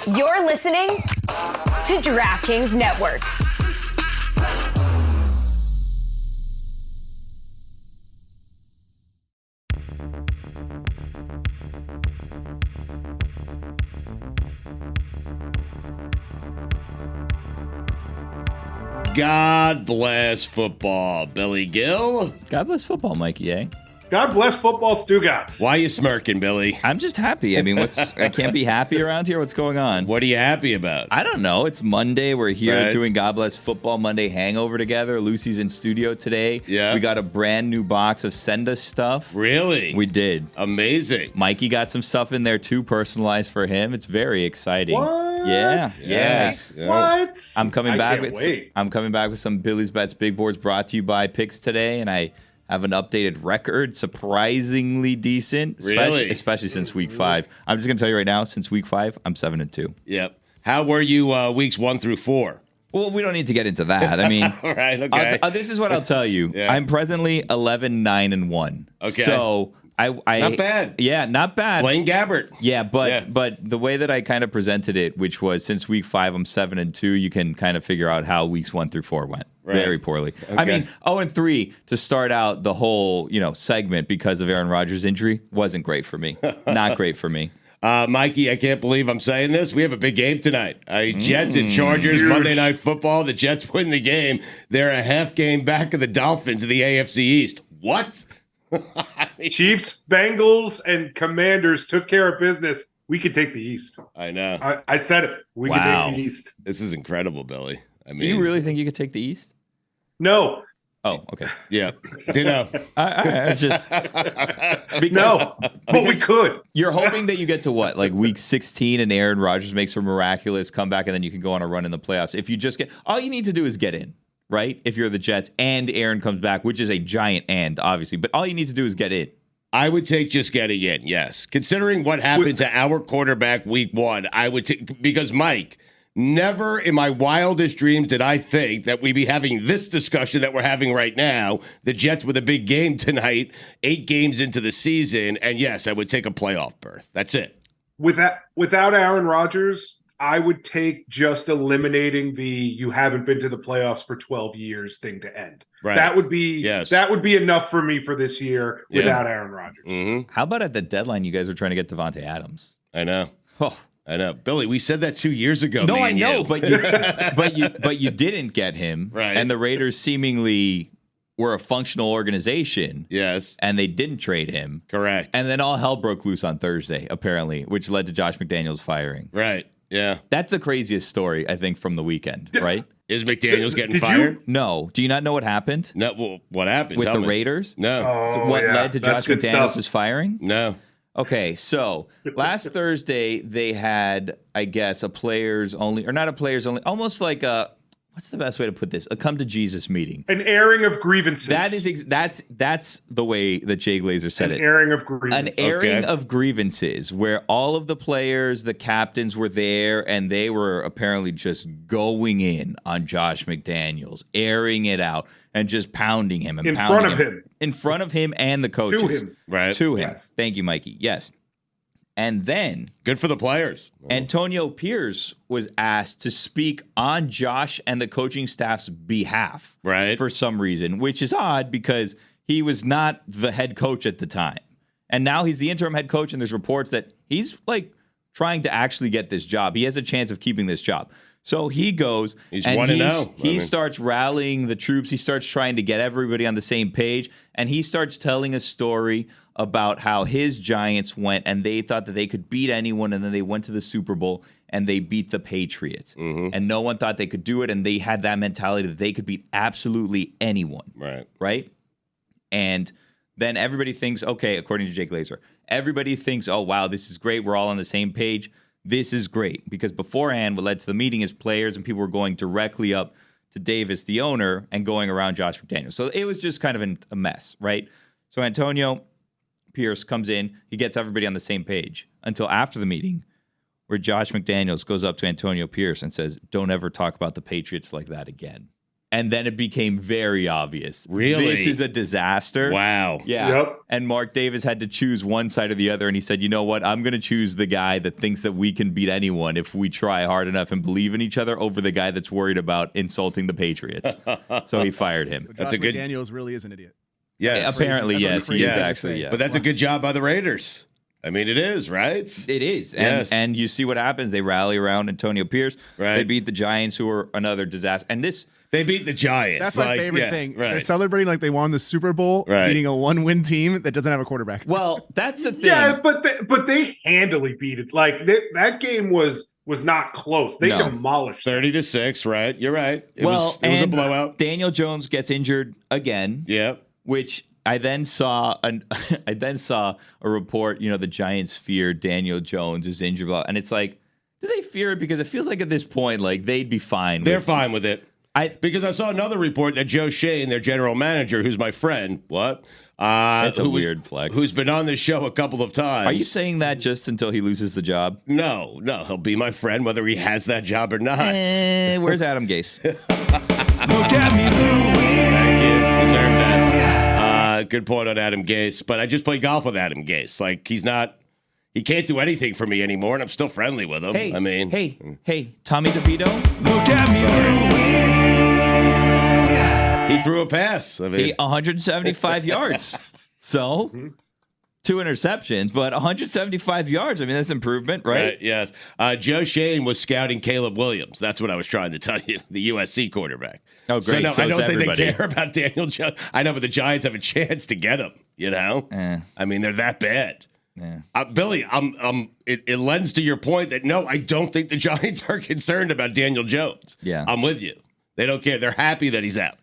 You're listening to DraftKings Network. God bless football, Billy Gill. God bless football, Mikey A. God bless football, Stugotz. Why are you smirking, Billy? I'm just happy. I mean, I can't be happy around here. What's going on? What are you happy about? I don't know. It's Monday. We're here Right. doing God Bless Football Monday Hangover together. Lucy's in studio today. Yeah. We got a brand new box of Send Us stuff. Really? We did. Amazing. Mikey got some stuff in there too, personalized for him. It's very exciting. What? Yeah. Yes. Yeah. What? I'm coming back can't with wait. I'm coming back with some Billy's Bets Big Boards brought to you by Picks today, and I have an updated record, surprisingly decent, Really? especially since week 5. I'm just gonna tell you right now, since week 5, I'm 7-2. Yep. How were you weeks 1 through 4? Well, we don't need to get into that. I mean, All right. Okay. this is what I'll tell you. Yeah. I'm presently 11-9-1. Okay. So I Not bad. Yeah, not bad. Blaine Gabbert. Yeah, but Yeah. but the way that I kind of presented it, which was since week 5 I'm 7-2, you can kind of figure out how weeks 1 through 4 went. Right. Very poorly. I Okay. mean, 0-3 to start out the whole segment because of Aaron Rodgers' injury wasn't great for me. Not great for me. Mikey, I can't believe I'm saying this. We have a big game tonight. Jets and Chargers, Huge. Monday Night Football. The Jets win the game. They're a half game back of the Dolphins in the AFC East. What? Chiefs, Bengals, and Commanders took care of business. We could take the East. I know. I said it. We could Wow. take the East. This is incredible, Billy. I mean, Do you really think you could take the East? No. Oh, okay. Yeah. Ditto. I just because No. But we could. you're hoping that you get to what, like week 16, and Aaron Rodgers makes a miraculous comeback, and then you can go on a run in the playoffs. If you just get, all you need to do is get in, right? If you're the Jets and Aaron comes back, which is a giant and, obviously, but all you need to do is get in. I would take just getting in, yes. Considering what happened to our quarterback week 1, I would take, because Mike, never in my wildest dreams did I think that we'd be having this discussion that we're having right now. The Jets with a big game tonight, 8 games into the season, and yes, I would take a playoff berth. That's it. Without Aaron Rodgers, I would take just eliminating the "you haven't been to the playoffs for 12 years" thing to end. Right. That would be Yes. that would be enough for me for this year Yeah. without Aaron Rodgers. Mm-hmm. How about at the deadline, you guys were trying to get Devontae Adams? I know. Oh. I know. Billy, we said that 2 years ago. No, me I and know, you. but you didn't get him, Right. and the Raiders seemingly were a functional organization, Yes, and they didn't trade him. correct. And then all hell broke loose on Thursday, apparently, which led to Josh McDaniels firing. Right. Yeah. That's the craziest story, I think, from the weekend, right? Is McDaniels getting Did you- fired? No. Do you not know what happened No. Well, what happened? with Tell the me. Raiders? No. Oh, What yeah. led to That's Josh good McDaniels' stuff. firing? No. Okay, so last Thursday they had, I guess, a players only, or not a players only, almost like a, what's the best way to put this? A come to Jesus meeting. An airing of grievances. That is that's the way that Jay Glazer said an it. airing of An grievances. airing Okay. of grievances where all of the players, the captains were there, and they were apparently just going in on Josh McDaniels, airing it out and just pounding him and In pounding front of him. in front of him and the coaches. him. Right. To him. Yes. Thank you, Mikey. Yes. And then Good for the players. Antonio Pierce was asked to speak on Josh and the coaching staff's behalf, Right. for some reason, which is odd because he was not the head coach at the time. And now he's the interim head coach, and there's reports that he's like trying to actually get this job. He has a chance of keeping this job. So he goes He's and 1-0. he starts rallying the troops. He starts trying to get everybody on the same page, and he starts telling a story about how his Giants went and they thought that they could beat anyone, and then they went to the Super Bowl and they beat the Patriots. And no one thought they could do it, and they had that mentality that they could beat absolutely anyone, Right. right? And then everybody thinks, okay, according to Jay Glazer, everybody thinks, oh, wow, this is great. We're all on the same page. This is great. Because beforehand, what led to the meeting is players and people were going directly up to Davis, the owner, and going around Josh McDaniels. So it was just kind of a mess, right? So Antonio Pierce comes in. He gets everybody on the same page until after the meeting where Josh McDaniels goes up to Antonio Pierce and says, don't ever talk about the Patriots like that again. And then it became very obvious. Really? This is a disaster. Wow. Yeah. Yep. And Mark Davis had to choose one side or the other. And he said, you know what? I'm going to choose the guy that thinks that we can beat anyone if we try hard enough and believe in each other over the guy that's worried about insulting the Patriots. So he fired him. But That's a Josh good- McDaniels really is an idiot. Yes. Apparently, That's yes. He is Yes. actually, yeah. But that's a good job by the Raiders. I mean, it is, right? It is. Yes. And you see what happens. They rally around Antonio Pierce. Right. They beat the Giants, who are another disaster. And this... They beat the Giants. That's my favorite thing. Right. They're celebrating like they won the Super Bowl, Right. beating a 1-win team that doesn't have a quarterback. Well, that's the thing. Yeah, but they handily beat it. Like that game was not close. They No. demolished them. 30-6, right? You're right. It well, was a and blowout. Daniel Jones gets injured again. Yeah. Which I then saw a report, the Giants fear Daniel Jones is injured. And it's like, do they fear it? Because it feels like at this point, like they'd be fine. They're fine with it. Because I saw another report that Joe Shane, their general manager, who's my friend, That's a weird flex. who's been on this show a couple of times. Are you saying that just until he loses the job? No, he'll be my friend whether he has that job or not. Where's Adam Gase? Look at me, Thank you. Deserve that. Good point on Adam Gase. But I just play golf with Adam Gase. Like, he can't do anything for me anymore, and I'm still friendly with him. Hey, I mean, hey, Tommy DeVito. Look at me. He threw a pass. I mean, 175 yards. So, 2 interceptions, but 175 yards. I mean, that's improvement, right? Yes. Joe Shane was scouting Caleb Williams. That's what I was trying to tell you, the USC quarterback. Oh, great. So, no, So I don't is think everybody. they care about Daniel Jones. I know, but the Giants have a chance to get him, I mean, they're that bad. Yeah. Billy, it lends to your point that, no, I don't think the Giants are concerned about Daniel Jones. Yeah. I'm with you. They don't care. They're happy that he's out.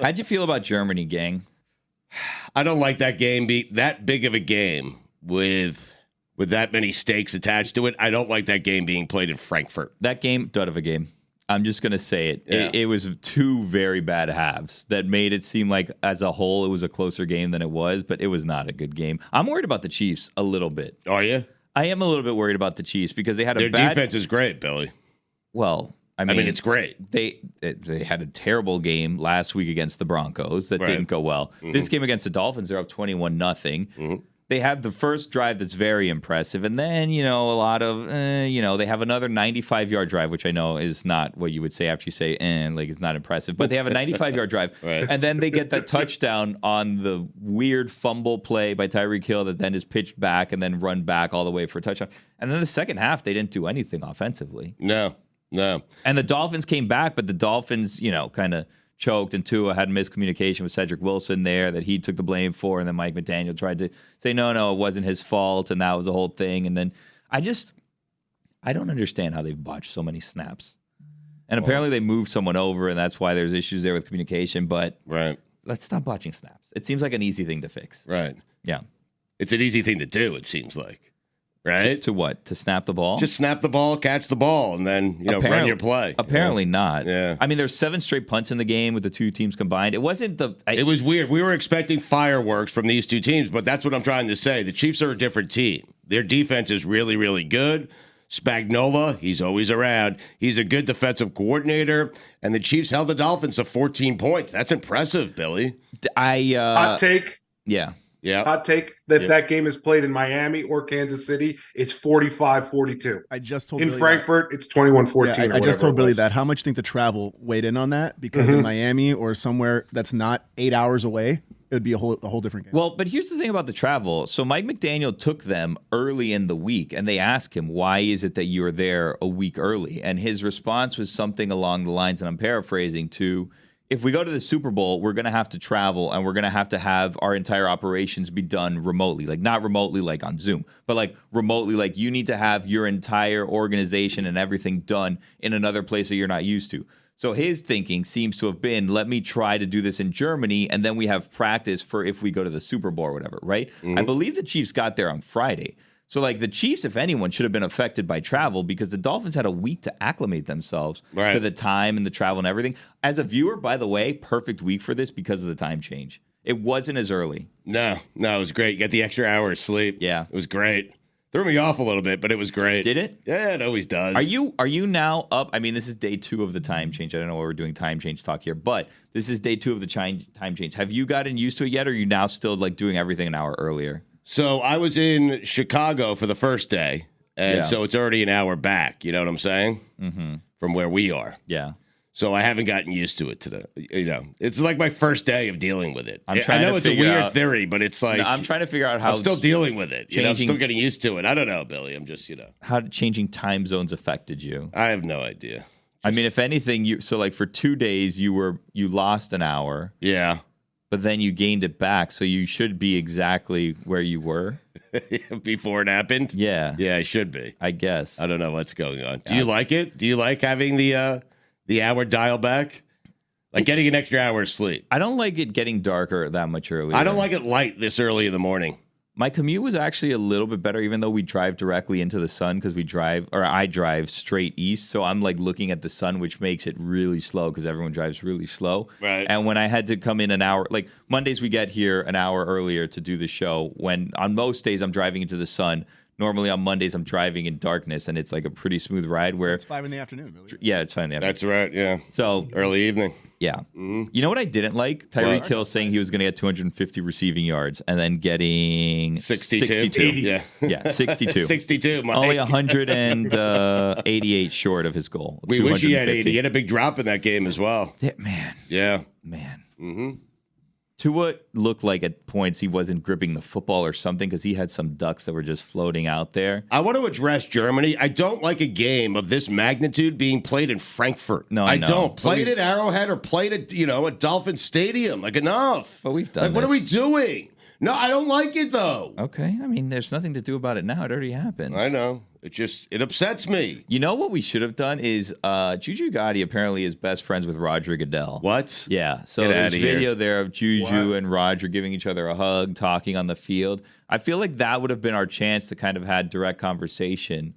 How'd you feel about Germany, gang? I don't like that game be that big of a game with that many stakes attached to it. I don't like that game being played in Frankfurt. That game, dud of a game. I'm just going to say it. Yeah. It was 2 very bad halves that made it seem like as a whole it was a closer game than it was, but it was not a good game. I'm worried about the Chiefs a little bit. Are you? I am a little bit worried about the Chiefs because they had Their defense is great, Billy. Well, I mean it's great. They had a terrible game last week against the Broncos that didn't go well. Mm-hmm. This game against the Dolphins, they're up 21-0. Mm-hmm. They have the first drive that's very impressive, and then a lot of they have another 95-yard drive, which I know is not what you would say after you say like it's not impressive, but they have a 95-yard drive, Right. and then they get that touchdown on the weird fumble play by Tyreek Hill that then is pitched back and then run back all the way for a touchdown, and then the second half they didn't do anything offensively. No. And the Dolphins came back, but the Dolphins, kind of choked, and Tua had miscommunication with Cedric Wilson there that he took the blame for, and then Mike McDaniel tried to say, no, it wasn't his fault, and that was the whole thing. And then I don't understand how they've botched so many snaps. And apparently they moved someone over, and that's why there's issues there with communication, but let's stop botching snaps. It seems like an easy thing to fix. Right. Yeah. It's an easy thing to do, it seems like. Right? To what? To snap the ball? Just snap the ball, catch the ball, and then, run your play. Apparently not. Yeah. I mean, there's 7 straight punts in the game with the 2 teams combined. It wasn't It was weird. We were expecting fireworks from these 2 teams, but that's what I'm trying to say. The Chiefs are a different team. Their defense is really, really good. Spagnuolo, he's always around. He's a good defensive coordinator, and the Chiefs held the Dolphins to 14 points. That's impressive, Billy. Hot take. Yeah. Yeah. Hot take. If that game is played in Miami or Kansas City, it's 45-42. I just told In Billy Frankfurt, it's 21-14. I just told Billy that. How much do you think the travel weighed in on that? Because in Miami or somewhere that's not 8 hours away, it would be a whole different game. Well, but here's the thing about the travel. So Mike McDaniel took them early in the week, and they asked him, why is it that you're there a week early? And his response was something along the lines, and I'm paraphrasing, to, if we go to the Super Bowl, we're going to have to travel, and we're going to have our entire operations be done remotely. Like, not remotely like on Zoom, but like remotely, like you need to have your entire organization and everything done in another place that you're not used to. So his thinking seems to have been, let me try to do this in Germany, and then we have practice for if we go to the Super Bowl or whatever, right? I believe the Chiefs got there on Friday. So, like, the Chiefs, if anyone, should have been affected by travel because the Dolphins had a week to acclimate themselves to the time and the travel and everything. As a viewer, by the way, perfect week for this because of the time change. It wasn't as early. No, it was great. You got the extra hour of sleep. Yeah. It was great. Threw me off a little bit, but it was great. Did it? Yeah, it always does. Are you now up? I mean, this is day 2 of the time change. I don't know why we're doing time change talk here, but this is day 2 of the time change. Have you gotten used to it yet, or are you now still like doing everything an hour earlier? So I was in Chicago for the first day, and so it's already an hour back. You know what I'm saying? Mm-hmm. From where we are. Yeah. So I haven't gotten used to it today. You know, it's like my first day of dealing with it. I know it's a weird theory, but it's like I'm trying to figure out how I'm still dealing with it. I'm still getting used to it. I don't know, Billy. I'm just, how changing time zones affected you. I have no idea. I mean, if anything, so like for 2 days you lost an hour. Yeah. But then you gained it back, so you should be exactly where you were before it happened. Yeah. Yeah, I should be. I guess. I don't know what's going on. Do you like it? Do you like having the hour dial back? Like getting an extra hour of sleep. I don't like it getting darker that much earlier. I don't like it light this early in the morning. My commute was actually a little bit better, even though we drive directly into the sun because I drive straight east. So I'm like looking at the sun, which makes it really slow because everyone drives really slow. Right. And when I had to come in an hour, like Mondays, we get here an hour earlier to do the show. When on most days I'm driving into the sun. Normally on Mondays I'm driving in darkness, and it's like a pretty smooth ride. Where it's 5 in the afternoon. Really. Yeah, it's 5 in the afternoon. That's right. Yeah. So early evening. Yeah. Mm-hmm. You know what I didn't like? Tyreek Hill saying he was going to get 250 receiving yards and then getting 62. Yeah. Yeah, 62. 62. Only 188 short of his goal. Of we wish he had 80. He had a big drop in that game as well. Yeah, man. Yeah. Man. Mm-hmm. Tua looked like at points he wasn't gripping the football or something because he had some ducks that were just floating out there. I want to address Germany. I don't like a game of this magnitude being played in Frankfurt. No, I don't. Play it at Arrowhead or play it at Dolphin Stadium. Like, enough. But we've done what are we doing? No, I don't like it, though. Okay. I mean, there's nothing to do about it now. It already happened. I know. It upsets me. You know what we should have done is Juju Gotti apparently is best friends with Roger Goodell. What? Yeah. So there's video there of Juju and Roger giving each other a hug, talking on the field. I feel like that would have been our chance to kind of had direct conversation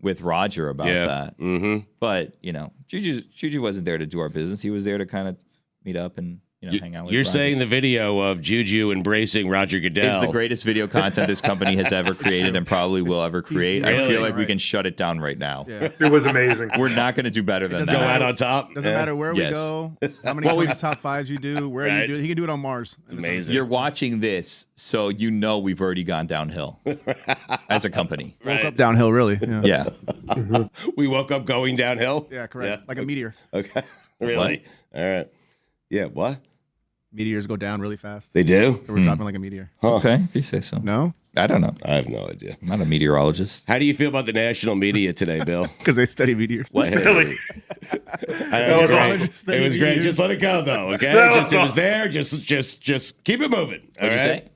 with Roger about that. Mm-hmm. But, Juju wasn't there to do our business. He was there to kind of meet up and hang out with You're Roger. saying the video of Juju embracing Roger Goodell is the greatest video content this company has ever created and probably will ever create. Really? I feel like we can shut it down right now. Yeah. It was amazing. We're not going to do better than Go that. out on top. Doesn't matter where we go, how many top fives you do, where you do it. He can do it on Mars. It's amazing. You're watching this, so we've already gone downhill as a company. Woke up downhill, really. Yeah. We woke up going downhill? Yeah, correct. Like a meteor. Okay. Really? What? All right. Yeah, what? Meteors go down really fast. They do? So we're dropping like a meteor. Huh. Okay, if you say so. No? I don't know. I have no idea. I'm not a meteorologist. How do you feel about the national media today, Bill? Because they study meteors. What? Really? It was awesome. It was great. Just let it go, though. Okay, it was there. Just keep it moving. All What'd you right. say?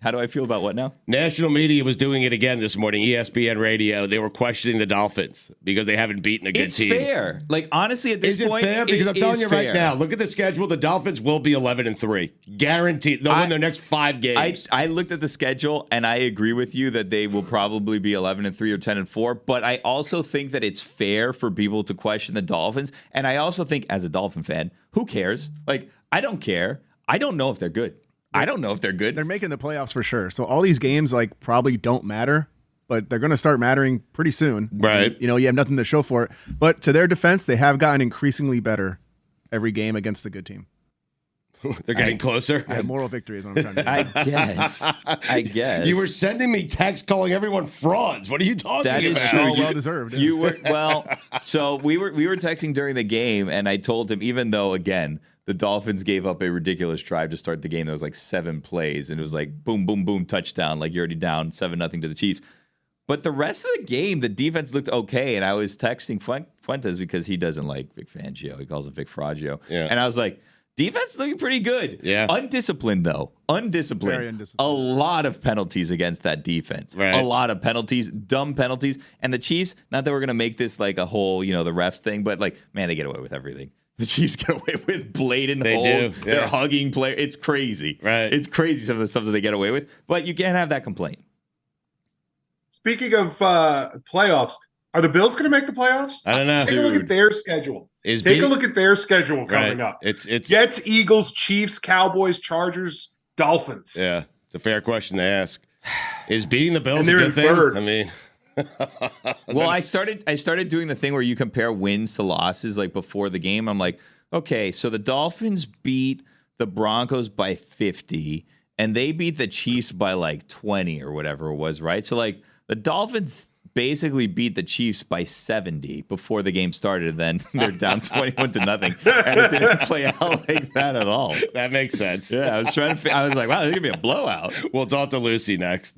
How do I feel about what now? National media was doing it again this morning. ESPN Radio. They were questioning the Dolphins because they haven't beaten a good team. It's fair. Like honestly, at this Is it point, fair? Because I'm telling you right now, look at the schedule. The Dolphins will be 11-3, guaranteed. They'll win their next 5 games. I looked at the schedule and I agree with you that they will probably be 11-3 or 10-4. But I also think that it's fair for people to question the Dolphins. And I also think, as a Dolphin fan, who cares? Like I don't care. I don't know if they're good. I don't know if they're good. They're making the playoffs for sure. So all these games probably don't matter, but they're going to start mattering pretty soon. Right. You have nothing to show for it. But to their defense, they have gotten increasingly better every game against a good team. They're getting closer. Moral victory is what I'm trying to do. I guess. You were sending me texts calling everyone frauds. What are you talking That is about? true. All well deserved. You were so we were texting during the game, and I told him, even though again the Dolphins gave up a ridiculous drive to start the game, there was like 7 plays, and it was like boom, boom, boom, touchdown. Like you're already down 7-0 to the Chiefs. But the rest of the game, the defense looked okay, and I was texting Fuentes because he doesn't like Vic Fangio. He calls him Vic Fraggio. Yeah. And I was like, defense looking pretty good. Yeah. Undisciplined, though. Undisciplined. Very undisciplined. A lot of penalties against that defense. Right. A lot of penalties, dumb penalties. And the Chiefs, not that we're going to make this like a whole, the refs thing, but man, they get away with everything. The Chiefs get away with blatant holds. Do, yeah. They're hugging players. It's crazy. Right. It's crazy some of the stuff that they get away with. But you can't have that complaint. Speaking of playoffs, are the Bills going to make the playoffs? I don't know. Take a look at their schedule. Take a look at their schedule coming up. It's Jets, Eagles, Chiefs, Cowboys, Chargers, Dolphins. Yeah, it's a fair question to ask. Is beating the Bills And a they're good thing? in third. I mean, Well, I started doing the thing where you compare wins to losses like before the game. I'm like, okay, so the Dolphins beat the Broncos by 50 and they beat the Chiefs by like 20 or whatever it was, right? So like the Dolphins basically beat the Chiefs by 70 before the game started, and then they're down 21 to nothing. And it didn't play out like that at all. that makes sense. Yeah, I was like, wow, this is gonna be a blowout. We'll talk to Lucy next.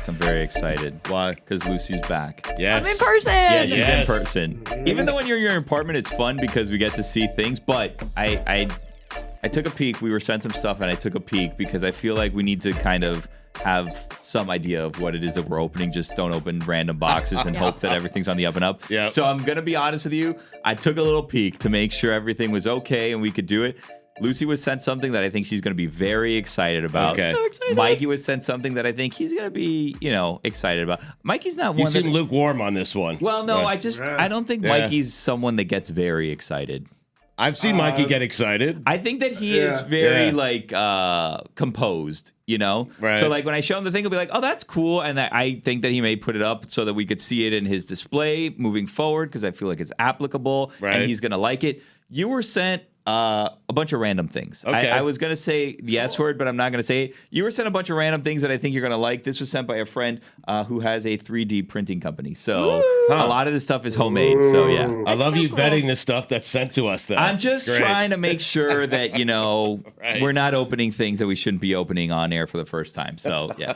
I'm very excited. Why? Because Lucy's back. Yes. I'm in person. Yeah, she's in Yes. person. Even though when you're in your apartment, it's fun because we get to see things. But I took a peek. We were sent some stuff, and I took a peek because I feel like we need to kind of have some idea of what it is that we're opening. Just don't open random boxes and hope that everything's on the up and up. Yep. So I'm gonna be honest with you. I took a little peek to make sure everything was okay and we could do it. Lucy was sent something that I think she's going to be very excited about. Okay. So excited. Mikey was sent something that I think he's going to be, excited about. Mikey's not You one seem that... lukewarm on this one. Well, no, Yeah. I don't think Mikey's someone that gets very excited. I've seen Mikey get excited. I think that he is very Yeah. composed, Right. So like when I show him the thing, he'll be like, "Oh, that's cool," and I think that he may put it up so that we could see it in his display moving forward because I feel like it's applicable Right. and he's gonna like it. You were sent a bunch of random things. Okay. I was gonna say the S word, but I'm not gonna say it. You were sent a bunch of random things that I think you're gonna like. This was sent by a friend who has a 3D printing company, so a lot of this stuff is homemade. So yeah. I love so you cool. vetting the stuff that's sent to us, though. I'm just Great. trying to make sure that, Right. we're not opening things that we shouldn't be opening on air for the first time. So, yeah.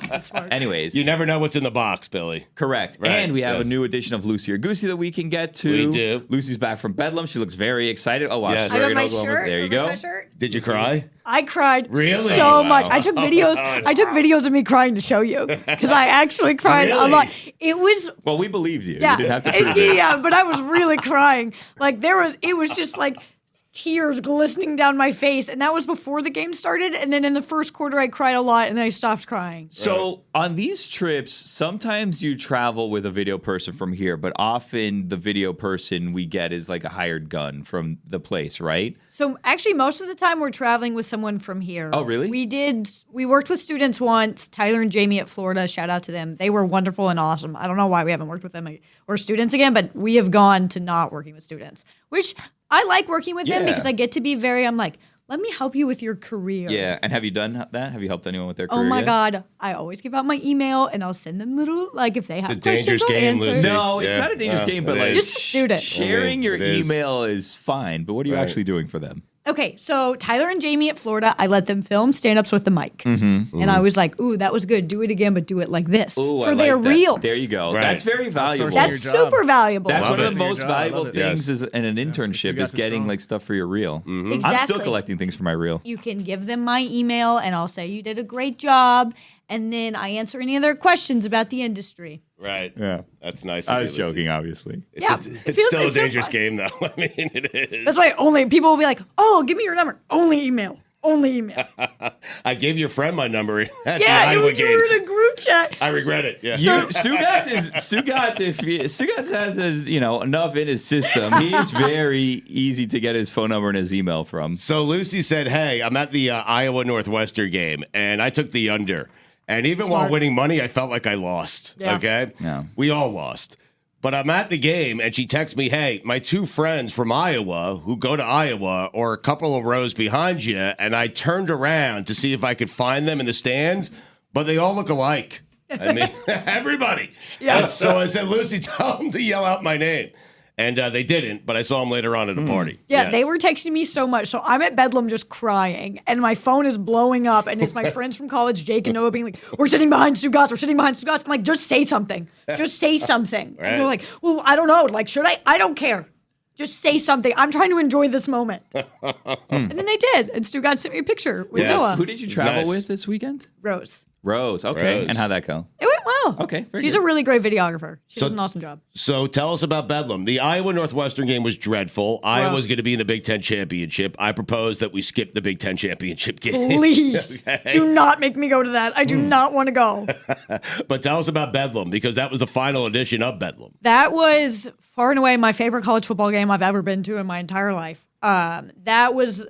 Anyways. You never know what's in the box, Billy. Correct. Right, And we have yes. a new edition of Lucy or Goosey that we can get to. We do. Lucy's back from Bedlam. She looks very excited. Oh, wow. Yes. She's I got wearing my Oklahoma. shirt. There you Remember go. my shirt? Did you cry? I cried Really? so Wow. much. I took videos. I took videos of me crying to show you because I actually cried a lot. It was Well, we believed you. yeah, You didn't have to prove it. yeah, but I was really crying. Like it was just like tears glistening down my face, and that was before the game started. And then in the first quarter, I cried a lot, and then I stopped crying. So on these trips, sometimes you travel with a video person from here, but often the video person we get is like a hired gun from the place, right? So actually, most of the time we're traveling with someone from here. Oh, really? We worked with students once, Tyler and Jamie at Florida. Shout out to them. They were wonderful and awesome. I don't know why we haven't worked with them or students again, but we have gone to not working with students, which I like working with them Yeah. because I get to be I'm like, let me help you with your career. Yeah. And have you done that? Have you helped anyone with their career Oh my yet? God. I always give out my email and I'll send them little, like if they have a questions, dangerous I'll game, answer. Lucy. No, it's Yeah. not a dangerous game, but it like is. Just a student. sharing your It is. email is fine. But what are you Right. actually doing for them? Okay, so Tyler and Jamie at Florida, I let them film stand-ups with the mic. Mm-hmm. And I was like, ooh, that was good. Do it again, but do it like this. Ooh, for I their like that. reels. There you go. Right. That's very valuable. That's Your job. super valuable. That's Love one it. of the most Your job. I valuable love it. things is in an internship got is the getting strong. like stuff for your reel. Exactly. I'm still collecting things for my reel. You can give them my email and I'll say you did a great job. And then I answer any of their questions about the industry. Right. Yeah. That's nice. I of was you, Lucy. joking, obviously. Yeah, It's it feels still a like so dangerous fun. game, though. I mean, it is. That's why people will be like, oh, give me your number. Only email. Only email. I gave your friend my number at the Yeah, Iowa you game. were in a group chat. I regret it. Yeah. Stugotz has enough in his system. He is very easy to get his phone number and his email from. So Lucy said, hey, I'm at the Iowa Northwestern game, and I took the under. And even while Smart. winning money, I felt like I lost. Yeah. Okay? Yeah. We all lost. But I'm at the game, and she texts me, hey, my two friends from Iowa who go to Iowa are a couple of rows behind you. And I turned around to see if I could find them in the stands, but they all look alike. I mean, everybody. Yeah. And so I said, Lucy, tell them to yell out my name. And they didn't, but I saw them later on at a party. Yeah, Yes. they were texting me so much. So I'm at Bedlam just crying, and my phone is blowing up. And it's my friends from college, Jake and Noah, being like, we're sitting behind Stugotz. We're sitting behind Stugotz. I'm like, just say something. Just say something. Right. And they're like, well, I don't know. Like, should I? I don't care. Just say something. I'm trying to enjoy this moment. And then they did. And Stugotz sent me a picture with Yes. Noah. Who did you It's travel nice. with this weekend? Rose. Rose. Okay. Rose. And how'd that go? It went well. Okay, very She's good. a really great videographer. She So- does an awesome job. So tell us about Bedlam. The Iowa Northwestern game was dreadful. Iowa's going to be in the Big Ten championship. I propose that we skip the Big Ten championship game. Please Okay. do not make me go to that. I do not want to go. But tell us about Bedlam, because that was the final edition of Bedlam. That was far and away my favorite college football game I've ever been to in my entire life. That was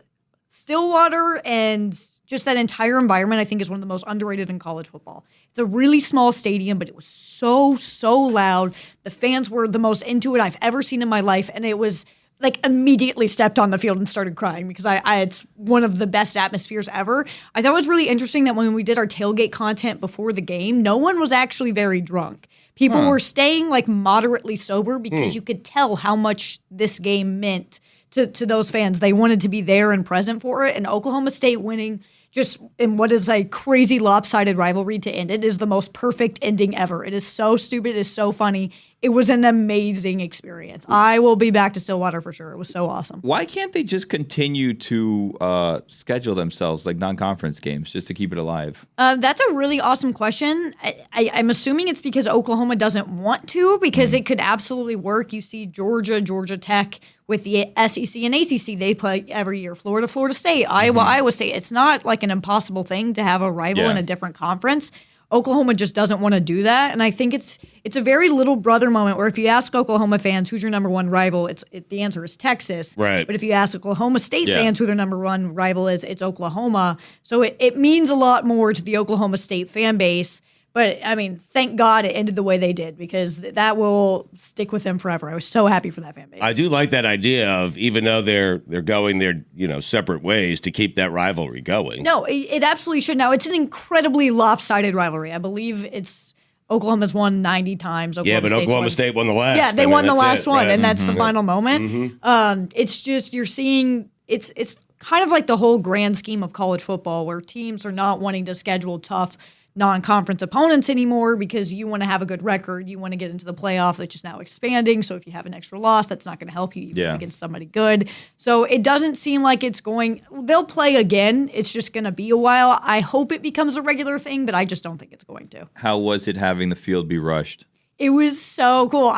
Stillwater, and just that entire environment, I think, is one of the most underrated in college football. It's a really small stadium, but it was so loud. The fans were the most into it I've ever seen in my life, and it was like immediately stepped on the field and started crying because it's one of the best atmospheres ever. I thought it was really interesting that when we did our tailgate content before the game, no one was actually very drunk. People were staying like moderately sober because you could tell how much this game meant to those fans. They wanted to be there and present for it, and Oklahoma State winning just in what is a crazy lopsided rivalry to end it is the most perfect ending ever. It is so stupid. It is so funny. It was an amazing experience. I will be back to Stillwater for sure. It was so awesome. Why can't they just continue to schedule themselves like non-conference games just to keep it alive? That's a really awesome question. I'm assuming it's because Oklahoma doesn't want to, because it could absolutely work. You see Georgia Tech with the SEC and ACC, they play every year. Florida State, Iowa State. It's not like an impossible thing to have a rival in a different conference. Oklahoma just doesn't want to do that, and I think it's a very little brother moment where if you ask Oklahoma fans who's your number one rival, the answer is Texas. Right. But if you ask Oklahoma State fans who their number one rival is, it's Oklahoma. So it means a lot more to the Oklahoma State fan base. But I mean, thank God it ended the way they did, because that will stick with them forever. I was so happy for that fan base. I do like that idea of, even though they're going their separate ways, to keep that rivalry going. No, it absolutely should. Now, it's an incredibly lopsided rivalry. I believe it's Oklahoma's won 90 times. Oklahoma State won the last. Yeah, they won the last one, and that's the final moment. Mm-hmm. It's just you're seeing it's kind of like the whole grand scheme of college football, where teams are not wanting to schedule tough non-conference opponents anymore because you want to have a good record. You want to get into the playoff, which is now expanding. So if you have an extra loss, that's not going to help you even against somebody good. So it doesn't seem like it's going – they'll play again. It's just going to be a while. I hope it becomes a regular thing, but I just don't think it's going to. How was it having the field be rushed? It was so cool.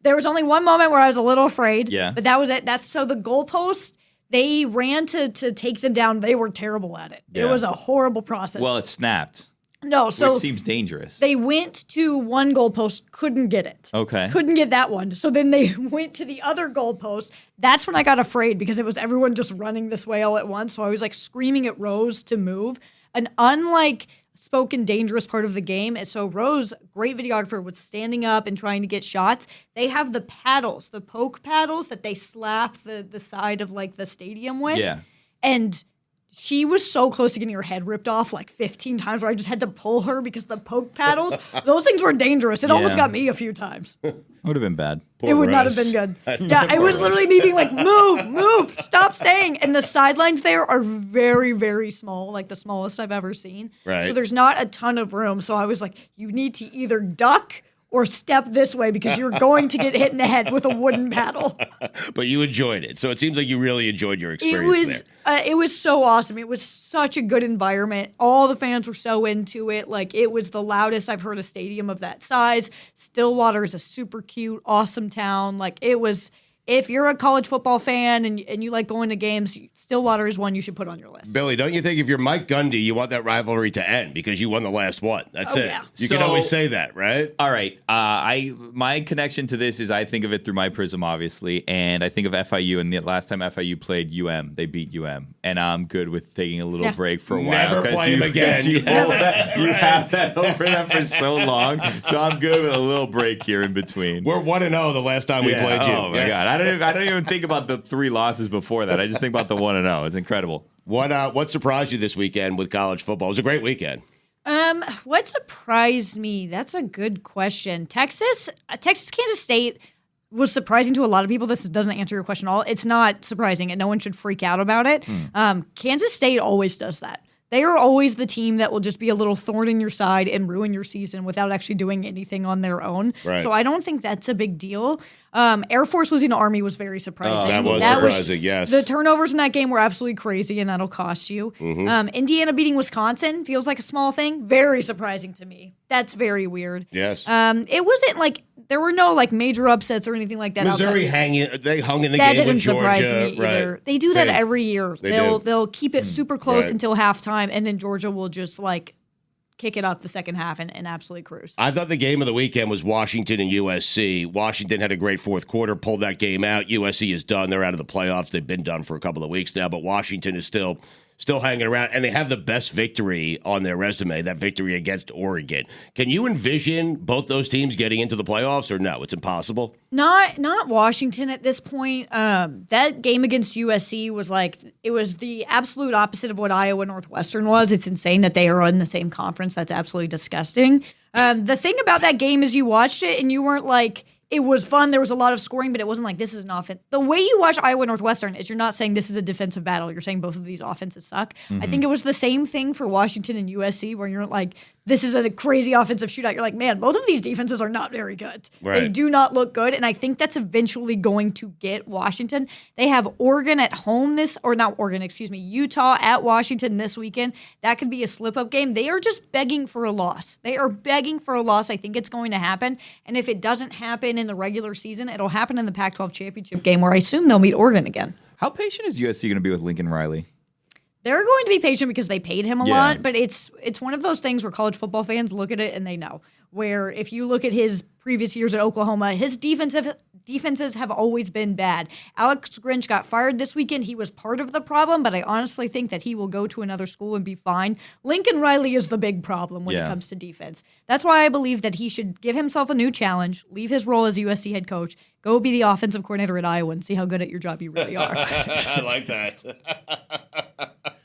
There was only one moment where I was a little afraid. Yeah. But that was it. So the goalposts, they ran to take them down. They were terrible at it. Yeah. It was a horrible process. Well, it snapped. No, so which seems dangerous. they went to one goalpost, couldn't get it. Okay. Couldn't get that one. So then they went to the other goalpost. That's when I got afraid, because it was everyone just running this way all at once. So I was like screaming at Rose to move. An unlike spoken dangerous part of the game. And so Rose, great videographer, was standing up and trying to get shots. They have the paddles, the poke paddles that they slap the side of like the stadium with. Yeah. And she was so close to getting her head ripped off like 15 times, where I just had to pull her because the poke paddles, those things were dangerous. It almost got me a few times. Would have been bad. It would not have been good. Yeah, it was literally me being like, move, stop staying. And the sidelines there are very, very small, like the smallest I've ever seen. Right. So there's not a ton of room. So I was like, you need to either duck or step this way, because you're going to get hit in the head with a wooden paddle. But you enjoyed it. So it seems like you really enjoyed your experience there. It was so awesome. It was such a good environment. All the fans were so into it. Like, it was the loudest I've heard a stadium of that size. Stillwater is a super cute, awesome town. Like, it was... If you're a college football fan and you like going to games, Stillwater is one you should put on your list. Billy, don't you think if you're Mike Gundy, you want that rivalry to end because you won the last one? That's it. Yeah. You can always say that, right? All right. My connection to this is I think of it through my prism, obviously, and I think of FIU. And the last time FIU played UM, they beat UM, and I'm good with taking a little break for a while. Never play them again. You have that over them for so long, so I'm good with a little break here in between. We're 1-0 the last time we played you. Oh my God! I don't even think about the 3 losses before that. I just think about the 1-0. It's incredible. What surprised you this weekend with college football? It was a great weekend. What surprised me? That's a good question. Kansas State was surprising to a lot of people. This doesn't answer your question at all. It's not surprising, and no one should freak out about it. Kansas State always does that. They are always the team that will just be a little thorn in your side and ruin your season without actually doing anything on their own. Right. So I don't think that's a big deal. Air Force losing to Army was very surprising. That was surprising, yes. The turnovers in that game were absolutely crazy, and that'll cost you. Indiana beating Wisconsin feels like a small thing. Very surprising to me. That's very weird. Yes. It wasn't like there were no like major upsets or anything like that. Missouri they hung in the game didn't with Georgia. surprise me either. Right. They do that Same. every year. They They'll keep it super close Right. until halftime, and then Georgia will just like kick it up the second half and absolutely cruise. I thought the game of the weekend was Washington and USC. Washington had a great fourth quarter, pulled that game out. USC is done. They're out of the playoffs. They've been done for a couple of weeks now, but Washington is still hanging around, and they have the best victory on their resume, that victory against Oregon. Can you envision both those teams getting into the playoffs, or no? It's impossible? Not Washington at this point. That game against USC was it was the absolute opposite of what Iowa Northwestern was. It's insane that they are in the same conference. That's absolutely disgusting. The thing about that game is you watched it and you weren't like, it was fun. There was a lot of scoring, but it wasn't like this is an offense. The way you watch Iowa Northwestern is you're not saying this is a defensive battle. You're saying both of these offenses suck. I think it was the same thing for Washington and USC where you're like, this is a crazy offensive shootout. You're like, man, both of these defenses are not very good. Right. They do not look good. And I think that's eventually going to get Washington. They have Oregon at home Utah at Washington this weekend. That could be a slip-up game. They are just begging for a loss. They are begging for a loss. I think it's going to happen. And if it doesn't happen in the regular season, it'll happen in the Pac-12 championship game where I assume they'll meet Oregon again. How patient is USC going to be with Lincoln Riley? They're going to be patient because they paid him a Yeah. lot, but it's one of those things where college football fans look at it and they know. Where if you look at his previous years at Oklahoma, his defenses have always been bad. Alex Grinch got fired this weekend. He was part of the problem, but I honestly think that he will go to another school and be fine. Lincoln Riley is the big problem when it comes to defense. That's why I believe that he should give himself a new challenge, leave his role as USC head coach, go be the offensive coordinator at Iowa and see how good at your job you really are. I like that.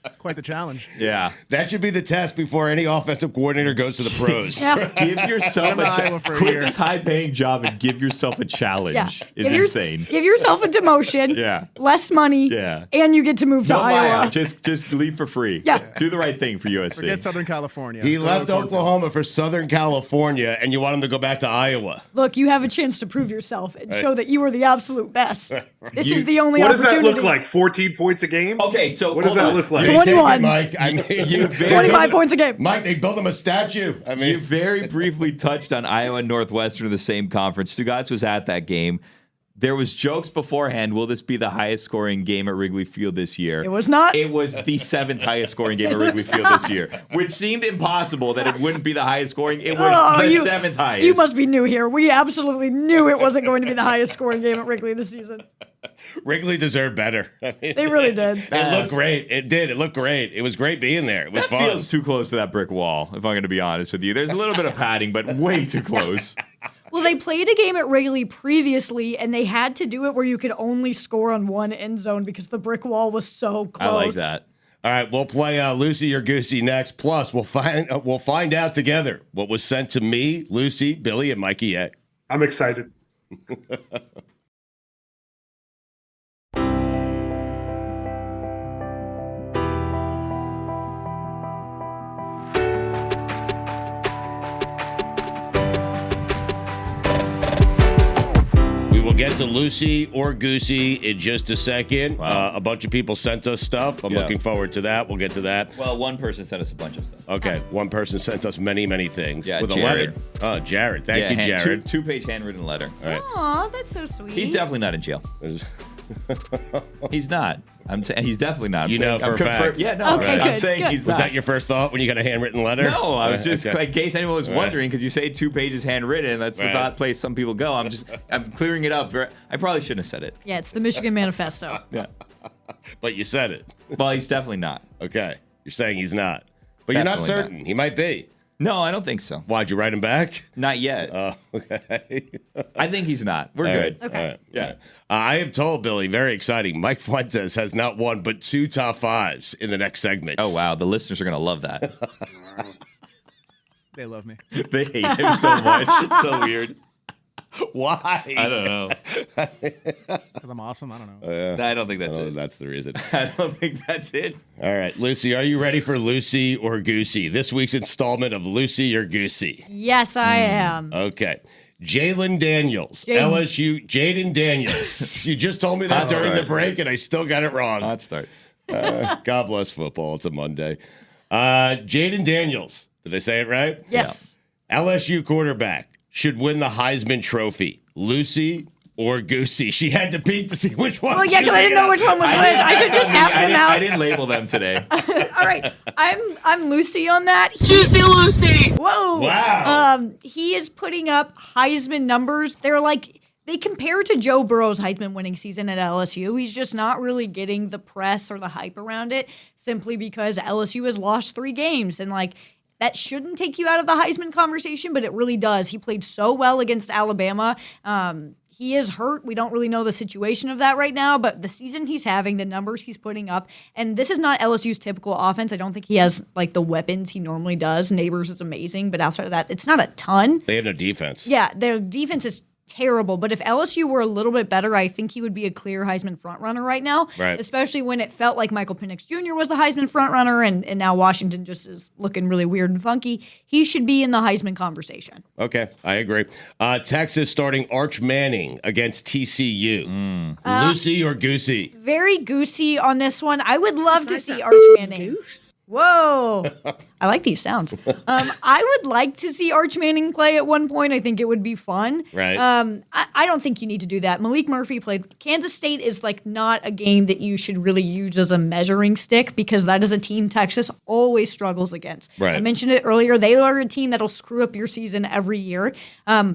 It's quite the challenge. Yeah. That should be the test before any offensive coordinator goes to the pros. Yeah. Give yourself Come to Iowa for a Quit year. this high-paying job and give yourself a challenge. Yeah. Is insane. Give yourself a demotion, Yeah. less money, Yeah. and you get to move to No Iowa. buyout. Just leave for free. Yeah. Do the right thing for USC. Forget Southern California. He Go left to Cornfield. Oklahoma for Southern California, and you want him to go back to Iowa. Look, you have a chance to prove yourself and show that you are the absolute best. This is the only What does opportunity. that look like? 14 points a game? Okay, so What does hold that on. look like? They take it, 21. Mike. I mean, You they 25 built- points a game. Mike, they built him a statue. I You mean, very briefly touched on Iowa and Northwestern in the same conference. Stugotz was at that game. There was jokes beforehand. Will this be the highest scoring game at Wrigley Field this year? It was not. It was the 7th highest scoring game at Wrigley Field this year, which seemed impossible that it wouldn't be the highest scoring. It was the 7th highest. You must be new here. We absolutely knew it wasn't going to be the highest scoring game at Wrigley this season. Wrigley deserved better. I mean, They really did. It looked great. It did. It looked great. It was great being there. It was That fun. feels too close to that brick wall, if I'm going to be honest with you. There's a little bit of padding, but way too close. Well, they played a game at Wrigley previously, and they had to do it where you could only score on one end zone because the brick wall was so close. I like that. All right, we'll play Lucy or Goosey next. Plus, we'll find out together what was sent to me, Lucy, Billy, and Mikey Eck. I'm excited. We will get to Lucy or Goosey in just a second. Wow. A bunch of people sent us stuff. I'm Yeah. looking forward to that. We'll get to that. Well, one person sent us a bunch of stuff. Okay, one person sent us many, many things Yeah, with Jared. a letter. Oh, Jared. Thank you, Jared. Two-page handwritten letter. All right. Aw, that's so sweet. He's definitely not in jail. He's not. I'm saying he's definitely not. I'm You saying, know for I'm a fact. Yeah, no. Okay, I'm good, saying good. he's Was not. that your first thought when you got a handwritten letter? No, I was just Okay. in case anyone was Right. wondering because you say 2 pages handwritten. That's Right. the thought place some people go. I'm clearing it up. I probably shouldn't have said it. Yeah, it's the Michigan Manifesto. Yeah. But you said it. Well, he's definitely not. Okay. You're saying he's not. But you're not Definitely certain. He might be. No, I don't think so. Why'd you write him back? Not yet. Okay. I think he's not. We're All good. right, Okay. all right, Yeah. all right. I have told Billy, very exciting, Mike Fuentes has not one but 2 top 5s in the next segments. Oh wow, the listeners are gonna love that. They love me. They hate him so much. It's so weird. Why? I don't know. Because I'm awesome. I don't know. I don't think that's it. That's the reason. I don't think that's it. All right, Lucy, are you ready for Lucy or Goosey? This week's installment of Lucy or Goosey. Yes, I am. Okay. Jalen Daniels, LSU, Jaden Daniels. You just told me that during the break, and I still got it wrong. Hot start. God bless football. It's a Monday. Jaden Daniels. Did I say it right? Yes. Yeah. LSU quarterback should win the Heisman Trophy. Lucy or Goosey? She had to peek to see which one. Well, yeah, because I didn't know which one was which. I should just have them out. I didn't label them today. All right, I'm Lucy on that. Juicy Lucy. Whoa. Wow. He is putting up Heisman numbers. They compare to Joe Burrow's Heisman winning season at LSU. He's just not really getting the press or the hype around it simply because LSU has lost 3 games. And that shouldn't take you out of the Heisman conversation, but it really does. He played so well against Alabama. He is hurt. We don't really know the situation of that right now, but the season he's having, the numbers he's putting up, and this is not LSU's typical offense. I don't think he has the weapons he normally does. Neighbors is amazing, but outside of that, it's not a ton. They have no defense. Yeah, their defense is terrible, but if LSU were a little bit better, I think he would be a clear Heisman frontrunner right now, right. Especially when it felt like Michael Penix Jr. was the Heisman frontrunner, and now Washington just is looking really weird and funky. He should be in the Heisman conversation. Okay, I agree. Texas starting Arch Manning against TCU. Lucy or Goosey? Very goosey on this one. I would love to see Arch Manning. Goose. Whoa. I like these sounds. I would like to see Arch Manning play at one point. I think it would be fun. Right. I don't think you need to do that. Malik Murphy played. Kansas State is not a game that you should really use as a measuring stick because that is a team Texas always struggles against. Right. I mentioned it earlier. They are a team that'll screw up your season every year.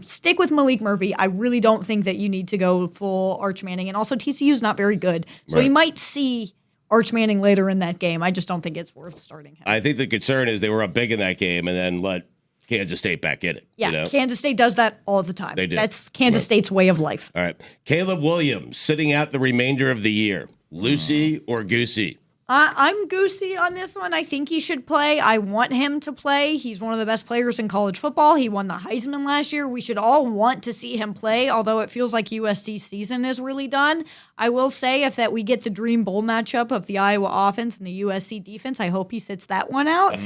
Stick with Malik Murphy. I really don't think that you need to go full Arch Manning. And also TCU is not very good. So Right. you might see Arch Manning later in that game. I just don't think it's worth starting him. I think the concern is they were up big in that game and then let Kansas State back in it. Yeah, Kansas State does that all the time. They do. That's Kansas State's way of life. All right. Caleb Williams sitting out the remainder of the year. Lucy or Goosey? I'm goosey on this one. I think he should play. I want him to play. He's one of the best players in college football. He won the Heisman last year. We should all want to see him play, although it feels like USC's season is really done. I will say if we get the dream bowl matchup of the Iowa offense and the USC defense, I hope he sits that one out.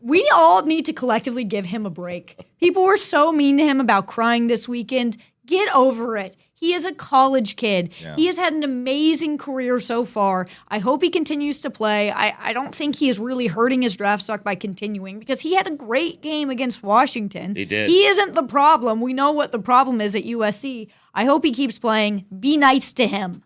We all need to collectively give him a break. People were so mean to him about crying this weekend. Get over it. He is a college kid. Yeah. He has had an amazing career so far. I hope he continues to play. I don't think he is really hurting his draft stock by continuing because he had a great game against Washington. He did. He isn't the problem. We know what the problem is at USC. I hope he keeps playing. Be nice to him.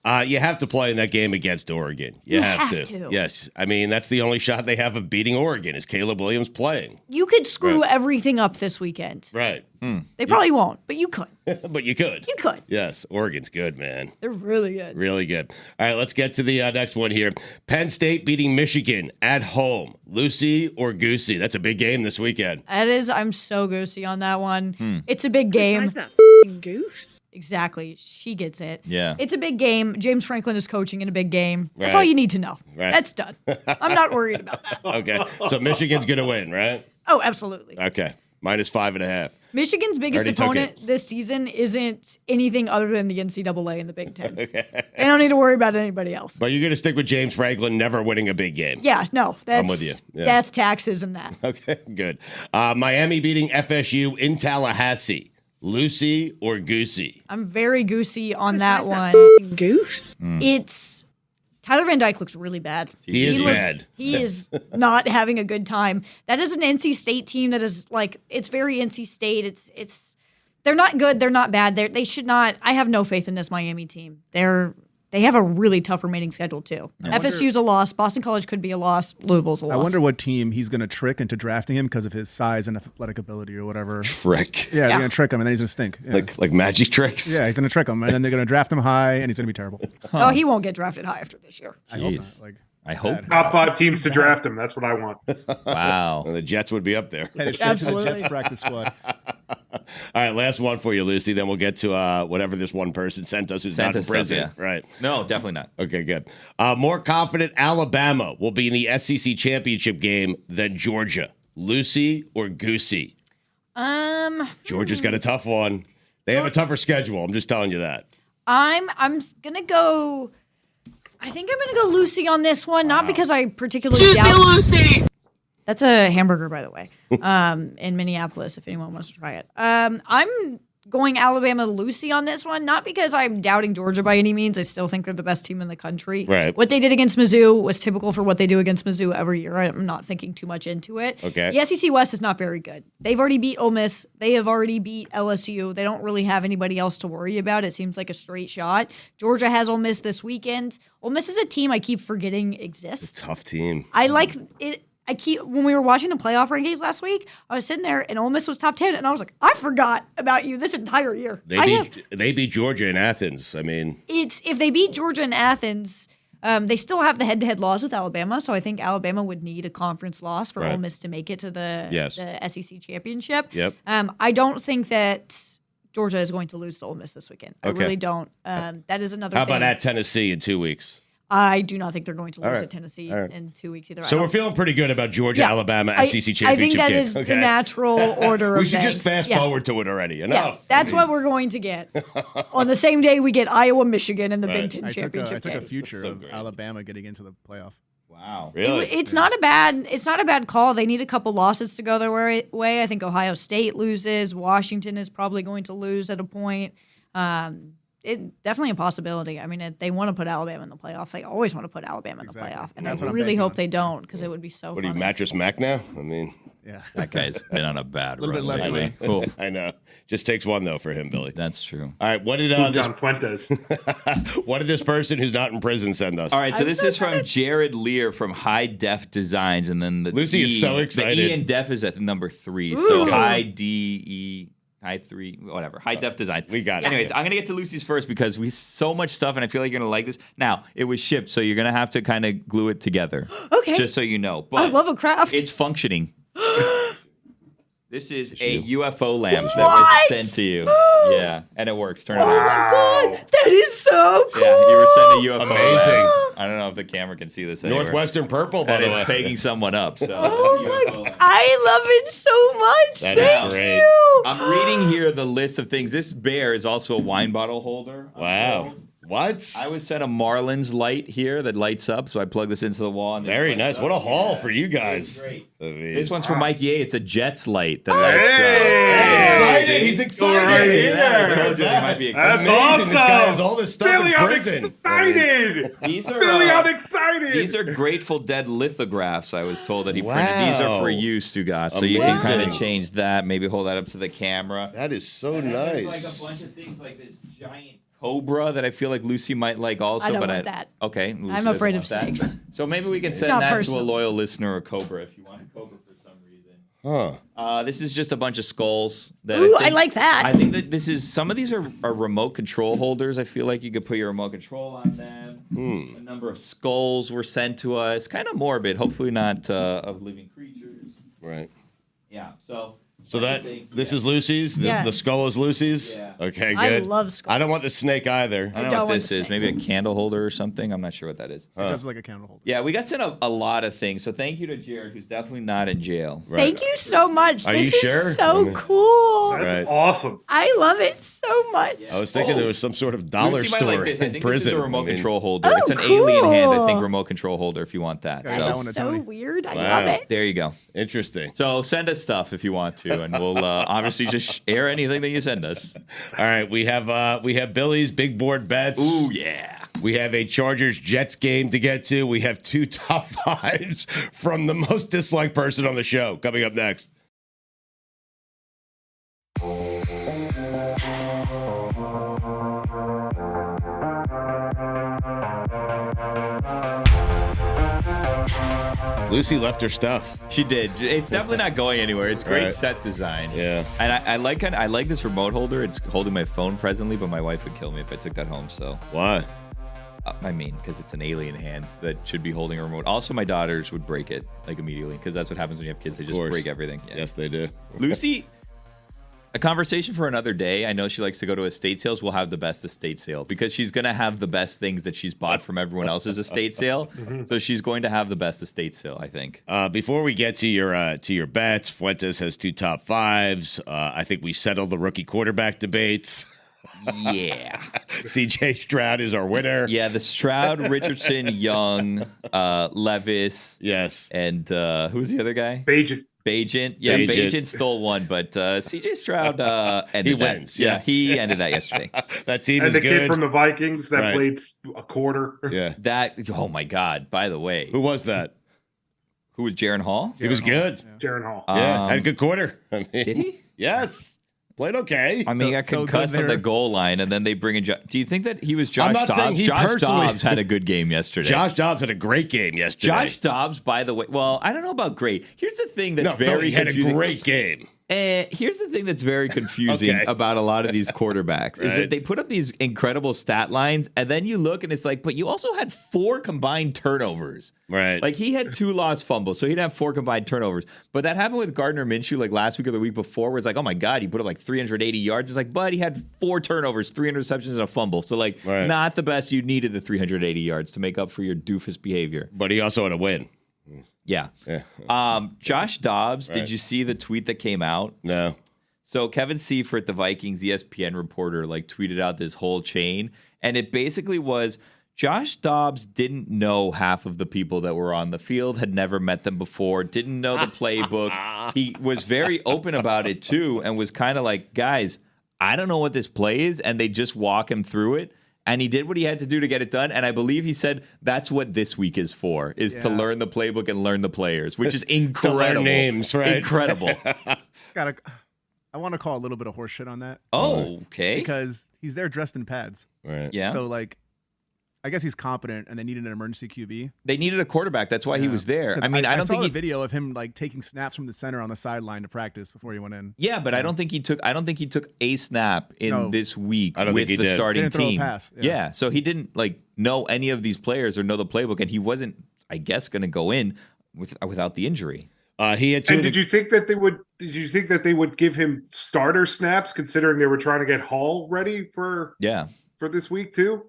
You have to play in that game against Oregon. You have to. Yes. I mean, that's the only shot they have of beating Oregon is Caleb Williams playing. You could screw everything up this weekend. Right. They probably won't, but you could. But you could. You could. Yes. Oregon's good, man. They're really good. Really good. All right, let's get to the next one here. Penn State beating Michigan at home. Lucy or Goosey? That's a big game this weekend. That is. I'm so goosey on that one. It's a big game. Besides that f***ing goose. Exactly. She gets it. Yeah. It's a big game. James Franklin is coaching in a big game. That's Right. all you need to know. Right. That's done. I'm not worried about that. Okay. So Michigan's going to win, right? Oh, absolutely. Okay. -5.5. Michigan's biggest Already took opponent this season isn't anything other than the NCAA and the Big Ten. They don't need to worry about anybody else. But you're going to stick with James Franklin never winning a big game. Yeah, no. That's with you. Yeah. death, taxes, and that. Okay, good. Miami beating FSU in Tallahassee. Lucy or Goosey? I'm very goosey on that Besides one. f***ing goose. It's Tyler Van Dyke looks really bad. He is bad. He is not having a good time. That is an NC State team that is it's very NC State. It's they're not good. They're not bad. They should not. I have no faith in this Miami team. They have a really tough remaining schedule too. FSU's a loss. Boston College could be a loss. Louisville's a loss. I wonder what team he's going to trick into drafting him because of his size and athletic ability or whatever. Trick. Yeah, they're going to trick him and then he's going to stink. Yeah. Like magic tricks? Yeah, he's going to trick him and then they're going to draft him high and he's going to be terrible. Oh, he won't get drafted high after this year. I hope Jeez. not. I hope. Top 5 teams to draft him. That's what I want. Wow. The Jets would be up there. Headed straight to the Absolutely. Jets practice squad. All right, last one for you, Lucy. Then we'll get to whatever this one person sent us who's not in prison. Yeah. Right. No, definitely not. Okay, good. More confident Alabama will be in the SEC championship game than Georgia. Lucy or Goosey? Georgia's got a tough one. They have a tougher schedule. I'm just telling you that. I'm gonna go. I think I'm gonna go Lucy on this one, not because I particularly Juicy doubt. Lucy. That's a hamburger, by the way, in Minneapolis. If anyone wants to try it, I'm going Alabama Lucy on this one, not because I'm doubting Georgia by any means. I still think they're the best team in the country. Right. What they did against Mizzou was typical for what they do against Mizzou every year. I'm not thinking too much into it. Okay. The SEC West is not very good. They've already beat Ole Miss. They have already beat LSU. They don't really have anybody else to worry about. It seems like a straight shot. Georgia has Ole Miss this weekend. Ole Miss is a team I keep forgetting exists. Tough team. I like it. When we were watching the playoff rankings last week, I was sitting there and Ole Miss was top 10, and I was like, I forgot about you this entire year. They beat Georgia in Athens. I mean, if they beat Georgia in Athens, they still have the head-to-head loss with Alabama, so I think Alabama would need a conference loss for Ole Miss to make it to the SEC championship. Yep. I don't think that Georgia is going to lose to Ole Miss this weekend. I Okay. really don't. That is another how thing. about at Tennessee in 2 weeks? I do not think they're going to lose right. at Tennessee All right. in 2 weeks either. So we're feeling pretty good about Georgia, Yeah. Alabama, SEC championship I think that game. is Okay. the natural order of We should just things. fast Yeah. forward to it already. Yeah, Enough. that's what we're going to get. On the same day we get Iowa, Michigan in the Right. Big Ten I took championship a game. future So of great. Alabama getting into the playoff. Wow. Really? It's not a bad call. They need a couple losses to go their way. I think Ohio State loses. Washington is probably going to lose at a point. It definitely a possibility. I mean, they want to put Alabama in the playoff. They always want to put Alabama in the Exactly. playoff, and That's I what I'm really banking hope on. they don't because it would be so What are you, funny. Mattress Mac now? I mean, Yeah. That guy's been on a bad Little run bit less lately. weight. Cool. I know. Just takes one though for him, Billy. That's true. All right, what did John Fuentes. what did this person who's not in prison send us? All right, so I'm this so is from Jared Lear from High Def Designs, and then the Lucy is so excited. The E in Def is at number 3, so High DE. High 3, whatever. High Def Designs. We got it. Anyways, I'm gonna get to Lucy's first because we so much stuff, and I feel like you're gonna like this. Now, it was shipped, so you're gonna have to kind of glue it together. Okay. Just so you know. But I love a craft. it's functioning. This is a UFO lamp that What? was sent to you. Yeah, and it works. Turn it on. God, that is so cool. Yeah, you were sent a UFO Amazing. lamp. I don't know if the camera can see this anywhere. Northwestern Purple, by And the it's way. taking someone up. So Oh UFO my! lamp. I love it so much. That is Thank great. you. I'm reading here the list of things. This bear is also a wine bottle holder. I'm Wow. told. What? I was sent a Marlins light here that lights up, so I plug this into the wall. And this Very lights nice. up. What a haul Yeah. for you guys. Great. I mean, This one's from Mikey A. It's a Jets light that excited. He's excited. Right Yeah, I here. told you they might be That's Amazing. awesome. This guy has all this stuff Billy, in I'm prison. excited. These are Billy, I'm excited. These are Grateful Dead lithographs. I was told that he printed. Wow. These are for you, Stugotz. So you can kind of Amazing. change that. Maybe hold that up to the camera. That is so And then nice. There's like a bunch of things like this giant cobra that I feel like Lucy might like also. I don't but want that. Okay. Lucy I'm doesn't afraid want of that. snakes. So maybe we can send not that to personal. a loyal listener, a cobra, if you want a cobra for some reason. Huh. This is just a bunch of skulls. That Ooh, I think- like that. I think that this is some of these are remote control holders. I feel like you could put your remote control on them. A number of skulls were sent to us. Kind of morbid. Hopefully not of living creatures. Right. Yeah. So. So that things, this yeah. is Lucy's. Yeah. The skull is Lucy's. Yeah. Okay, good. I love skulls. I don't want the snake either. I don't know don't what want this the is. snakes. Maybe a candle holder or something. I'm not sure what that is. It does like a candle holder. Yeah, we got sent a lot of things. So thank you to Jared, who's definitely not in jail. Right. Thank you so much. Are This you is sure? so I mean- cool. That's Right. awesome. I love it so much. I was thinking there was some sort of dollar Lucy might store like this. I in think prison. this is a remote I mean, control holder. Oh, It's an alien hand, I think, cool. remote control holder if you want that. Okay, So that one to So Tony. weird. I Wow. love it. there you go. Interesting. So send us stuff if you want to, and we'll obviously just air anything that you send us. All right, we have Billy's big board bets. Ooh, yeah. We have a Chargers Jets game to get to. We have 2 top 5s from the most disliked person on the show coming up next. Lucy left her stuff. She did. It's definitely not going anywhere. It's great Right. set design. Yeah. And I like this remote holder. It's holding my phone presently, but my wife would kill me if I took that home. So Why? I mean, because it's an alien hand that should be holding a remote. Also, my daughters would break it like immediately because that's what happens when you have kids. They just course. break everything. Yeah. Yes, they do. Lucy, a conversation for another day. I know she likes to go to estate sales. We'll have the best estate sale because she's going to have the best things that she's bought from everyone else's estate sale. So she's going to have the best estate sale, I think. Before we get to your bets, Fuentes has 2 top 5s. I think we settled the rookie quarterback debates. Yeah. C.J. Stroud is our winner. Yeah, the Stroud, Richardson, Young, Levis. Yes. And who's the other guy? Bagent. Yeah, Bagent. Bagent stole one, but C.J. Stroud ended He that. wins, Yeah, yes. he ended that yesterday. That team And is the good. kid from the Vikings that Right. played a quarter. Yeah. Oh my God, by the way. Who was that? Who was Jaron Hall? He was good. Jaron Hall. Yeah. Had a good quarter. I mean, Did he? Yes. Played okay. I mean, he got so good concussed on the there. goal line, and then they bring in. Do you think that he was Josh I'm not Dobbs? saying he Josh personally- Dobbs had a good game yesterday. Josh Dobbs had a great game yesterday. Josh Dobbs, by the way. Well, I don't know about great. Here's the thing that's no, very Billy had a confusing. great game. Here's the thing that's very confusing Okay. about a lot of these quarterbacks is Right. that they put up these incredible stat lines, and then you look and it's like, but you also had 4 combined turnovers. Right. Like he had 2 lost fumbles, so he'd have 4 combined turnovers. But that happened with Gardner Minshew like last week or the week before, where it's like, oh my God, he put up like 380 yards. It's like, but he had 4 turnovers, 3 interceptions, and a fumble. So like, Right. not the best. You needed the 380 yards to make up for your doofus behavior. But he also had a win. Yeah. Yeah. Josh Dobbs, Right. did you see the tweet that came out? No. So Kevin Seifert, the Vikings ESPN reporter, like tweeted out this whole chain, and it basically was Josh Dobbs didn't know half of the people that were on the field, had never met them before, didn't know the playbook. He was very open about it too, and was kind of like, guys, I don't know what this play is, and they just walk him through it. And he did what he had to do to get it done. And I believe he said that's what this week is for, is to Yeah. learn the playbook and learn the players, which is incredible. learn names, right? Incredible. I want to call a little bit of horse shit on that Oh, okay. because he's there dressed in pads. Right. Yeah. So like, I guess he's competent, and they needed an emergency QB. They needed a quarterback. That's why he Yeah. was there. 'Cause I mean, I don't saw think a he. video of him like taking snaps from the center on the sideline to practice before he went in. Yeah, but I don't think he took. I don't think he took a snap in No. this week I don't with think he the did. starting Didn't throw a team. pass, Yeah. yeah. So he didn't like know any of these players or know the playbook, and he wasn't, I guess, going to go in without the injury. He had two. And of the- did you think that they would? Did you think that they would give him starter snaps, considering they were trying to get Hall ready for Yeah. this week too?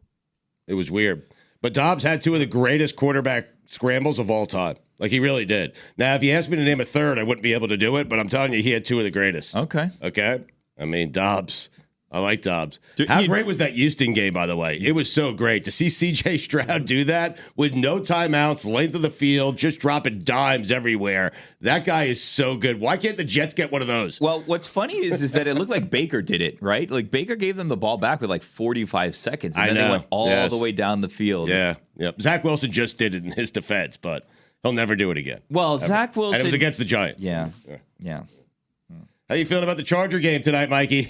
It was weird. But Dobbs had 2 of the greatest quarterback scrambles of all time. Like, he really did. Now, if you asked me to name a third, I wouldn't be able to do it, but I'm telling you, he had 2 of the greatest. Okay. Okay? I mean, Dobbs. I like Dobbs. Dude, How you- great was that Houston game, by the way? It was so great to see C.J. Stroud do that with no timeouts, length of the field, just dropping dimes everywhere. That guy is so good. Why can't the Jets get one of those? Well, what's funny is that it looked like Baker did it, right? Like Baker gave them the ball back with like 45 seconds, and I then know. they went all Yes. the way down the field. Yeah. Zach Wilson just did it in his defense, but he'll never do it again. Well, Zach Wilson. And it was against the Giants. Yeah. Yeah. How you feeling about the Charger game tonight, Mikey?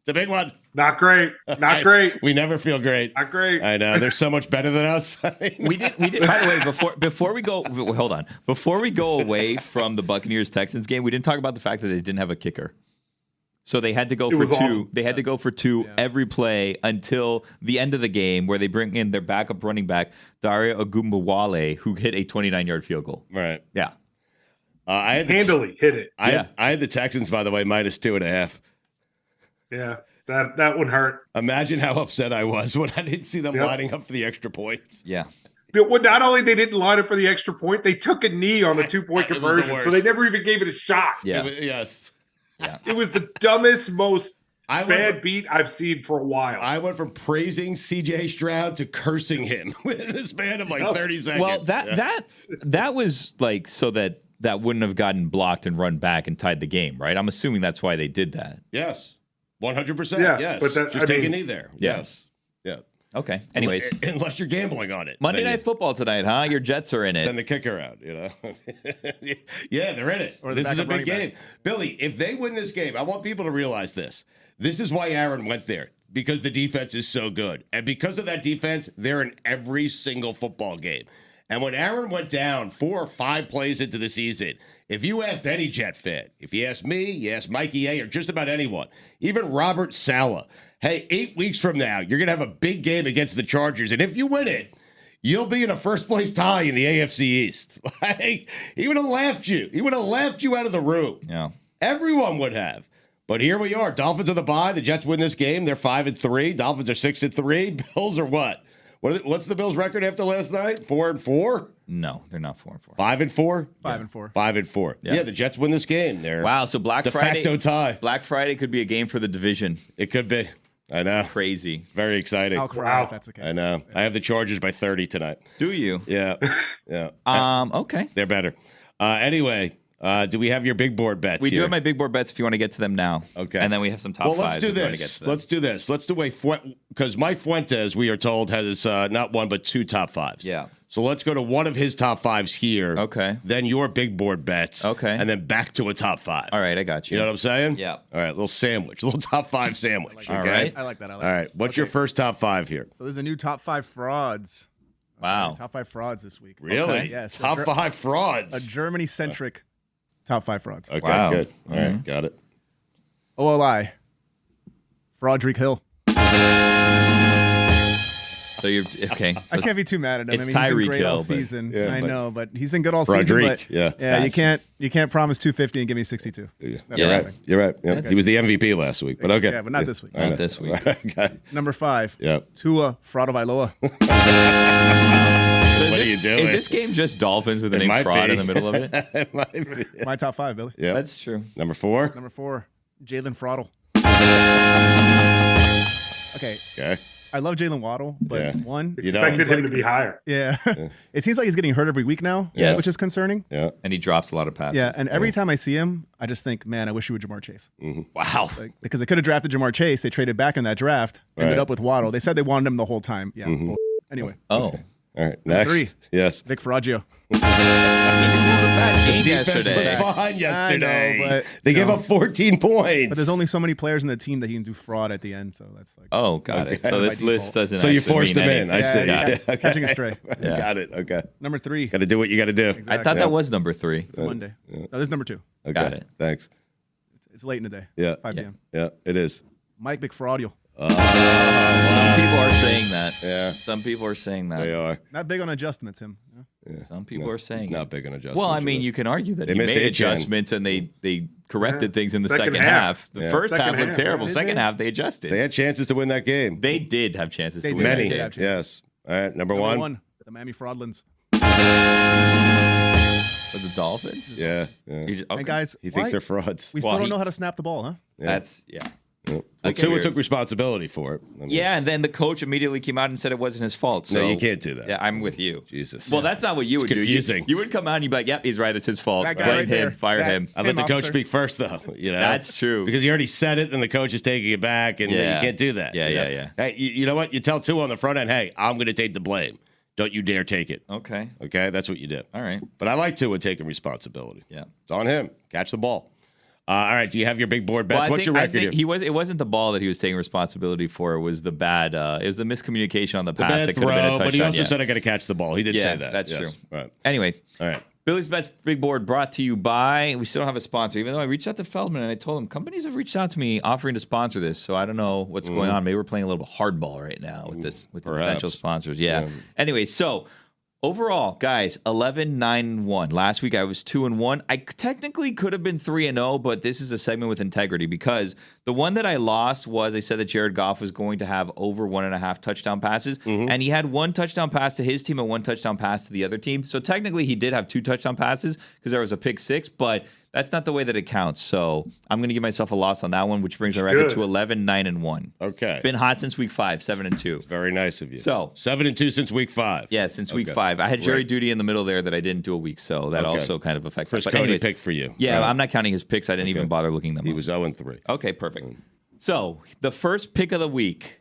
It's a big one. Not great. Not great. We never feel great. Not great. I know. They're so much better than us. We did. By the way, before we go, hold on. Before we go away from the Buccaneers Texans game, we didn't talk about the fact that they didn't have a kicker. So they had to go It for was 2. awesome. They had to go for 2 every play until the end of the game, where they bring in their backup running back Dario Ogunbowale, who hit a 29-yard field goal. Right. Yeah. I had the Handily hit it. I had the Texans, by the way, minus 2.5. Yeah, that one hurt. Imagine how upset I was when I didn't see them Yep. lining up for the extra points. Yeah. Well, not only they didn't line up for the extra point, they took a knee on the 2-point It was the conversion, so they worst. never even gave it a shot. Yeah. Yes. Yeah. It was the dumbest, most I bad went, beat I've seen for a while. I went from praising C.J. Stroud to cursing him within a span of like 30 seconds. Well, Yeah. that was like so that wouldn't have gotten blocked and run back and tied the game, right? I'm assuming that's why they did that. Yes. 100%. Yeah, Yes. but that- Just I take a mean- knee there. Yeah. Yes. Yeah. Okay. Anyways, Unless you're gambling on it. Monday Then Night Football tonight, huh? Your Jets are in it. Send the kicker out, you know. Yeah, they're in it. Or the This is a backup big running game. Billy, if they win this game, I want people to realize this. This is why Aaron went there, because the defense is so good. And because of that defense, they're in every single football game. And when Aaron went down 4 or 5 plays into the season, if you asked any Jet fan, if you asked me, you asked Mikey A, or just about anyone, even Robert Saleh, hey, 8 weeks from now, you're going to have a big game against the Chargers. And if you win it, you'll be in a first-place tie in the AFC East. Like, he would have laughed you. He would have laughed you out of the room. Yeah. Everyone would have. But here we are. Dolphins are the bye. The Jets win this game. They're 5-3. Dolphins are 6-3. Bills are what? What's the Bills' record after last night? 4-4? No, they're not 4-4. 5-4? 5-4. 5-4. Yeah. Yeah, the Jets win this game. They're Wow. So Black de Friday. facto tie. Black Friday could be a game for the division. It could be. I know. Crazy. Very exciting. I'll cry Wow. if that's the case. I know. I have the Chargers by 30 tonight. Do you? Yeah. Yeah. Okay. They're better. Anyway, do we have your big board bets We do here? have my big board bets if you want to get to them now. Okay. And then we have some top Well, fives. let's do if you want to get this. to them. Let's do this. Let's do because Mike Fuentes, we are told, has not one but 2 top 5s. Yeah. So let's go to one of his top 5s here. Okay. Then your big board bets. Okay. And then back to a top 5. All right, I got you. You know what I'm saying? Yeah. All right, little sandwich, little top 5 sandwich. All okay? right. I like that. I like All right. What's your first top 5 here? So there's a new top 5 frauds. Wow. Top 5 frauds this week. Really? Okay. Yes. Top 5 A frauds. Germany-centric top 5 frauds. Okay, Wow. good. All right, got it. OLI. Fraudrick Hill. So you're okay. So I can't be too mad at him. it's I mean, he's been Tyreek great all Hill, but- season. Yeah, I but- know, but he's been good all season. Fraudrick, But yeah. yeah, you can't promise 250 and give me 62. You're Yeah. right. You're right. Yep. He was the MVP last week, but okay. Yeah, but not this week. I know. Not this week. Okay. Number 5. Yep. Tua Fraudavailoa. So What are you doing? Is this game just Dolphins with the It name might fraud be. in the middle of it? It might be. My top 5, Billy. Yep. That's true. Number 4. Number 4, Jalen Fraudle. Okay, Okay. I love Jalen Waddle, but Yeah. one, You know, Expected him like- to be higher. yeah, it seems like he's getting hurt every week now, Yes. which is concerning. Yeah. And he drops a lot of passes. Yeah, and every time I see him, I just think, man, I wish you were Jamar Chase. Wow. Like, because they could have drafted Jamar Chase. They traded back in that draft, ended Right. up with Waddle. They said they wanted him the whole time. Yeah. bull- Anyway, Oh. All right. Next. 3. Yes. Vic Faraggio. Bad game Defense yesterday. was fine yesterday. I know, but, they you gave know, up 14 points. But there's only so many players in the team that he can do fraud at the end. So that's like, Oh, got it. Okay. So this By list default. doesn't So you actually forced mean him in. I anything. see. Yeah, Yeah. Okay. catching a stray. Yeah. Got it. Okay. Number 3. Got to do what you got to do. I thought that was number 3. It's a Monday. No, this is number 2. Okay. Got it. Thanks. It's late in the day. Yeah. 5 p.m. Yeah. It is. Mike McFraudio. Some people are saying that. Yeah. Some people are saying that. They are. Not big on adjustments, him. Some people are saying It's it. not big on adjustments. Well, I mean, you can argue that They he missed made 8 gen. adjustments and they corrected Yeah. things in the Second second half. half. The Yeah. first Second half looked half, terrible. yeah. Second half, they adjusted. They had chances to win that game. They did have chances They to did. win Many. that have game. chances. Yes. All right. Number Number 1. the Miami Fraudlands. For the Dolphins? Yeah. Yeah. Okay. And guys, He thinks why- they're frauds. we Well, still don't he- know how to snap the ball, huh? That's, yeah. Well, Okay. Tua Weird. took responsibility for it. I mean, Yeah, and then the coach immediately came out and said it wasn't his fault. So No, you can't do that. Yeah, I'm with you. Jesus. Well, that's not what you It's would do. confusing. You would come out and you'd be like, "Yep, he's right. It's his fault. That guy Blame right him. there. Fire That- him." I let the coach officer. speak first, though. You know, That's true. because he already said it, and the coach is taking it back, and Yeah. you can't do that. Yeah, you know? yeah. Hey, you know what? You tell Tua on the front end, "Hey, I'm going to take the blame. Don't you dare take it." Okay. Okay, that's what you did. All right. But I like Tua taking responsibility. Yeah. It's on him. Catch the ball. All right. Do you have your big board bets? Well, What's your record here? It wasn't the ball that he was taking responsibility for. It was the bad. It was the miscommunication on the pass Bad that could have been a throw, touchdown. but he also yeah. said I got to catch the ball. He did Yeah, say that. that's Yes. true. Right. Anyway, All right. Billy's Bets Big Board brought to you by. We still don't have a sponsor, even though I reached out to Feldman and I told him companies have reached out to me offering to sponsor this. So I don't know what's going on. Maybe we're playing a little hardball right now with this with the potential Perhaps. sponsors. Yeah. Anyway, so overall, guys, 11-9-1. Last week I was 2-1. I technically could have been 3-0, but this is a segment with integrity because the one that I lost was I said that Jared Goff was going to have over 1.5 touchdown passes, and he had 1 touchdown pass to his team and 1 touchdown pass to the other team. So technically he did have 2 touchdown passes because there was a pick 6, but that's not the way that it counts. So I'm going to give myself a loss on that one, which brings my record to 11-9-1. Okay. Been hot since week 5, 7-2. Very nice of you. So 7-2 since week 5. yeah, since week Okay. 5. I had jury Great. duty in the middle there that I didn't do a week, so that Okay. also kind of affects First it. But Cody anyways, pick for you. yeah, Right. I'm not counting his picks. I didn't even bother looking them He up. was 0-3. Okay, perfect. So the first pick of the week,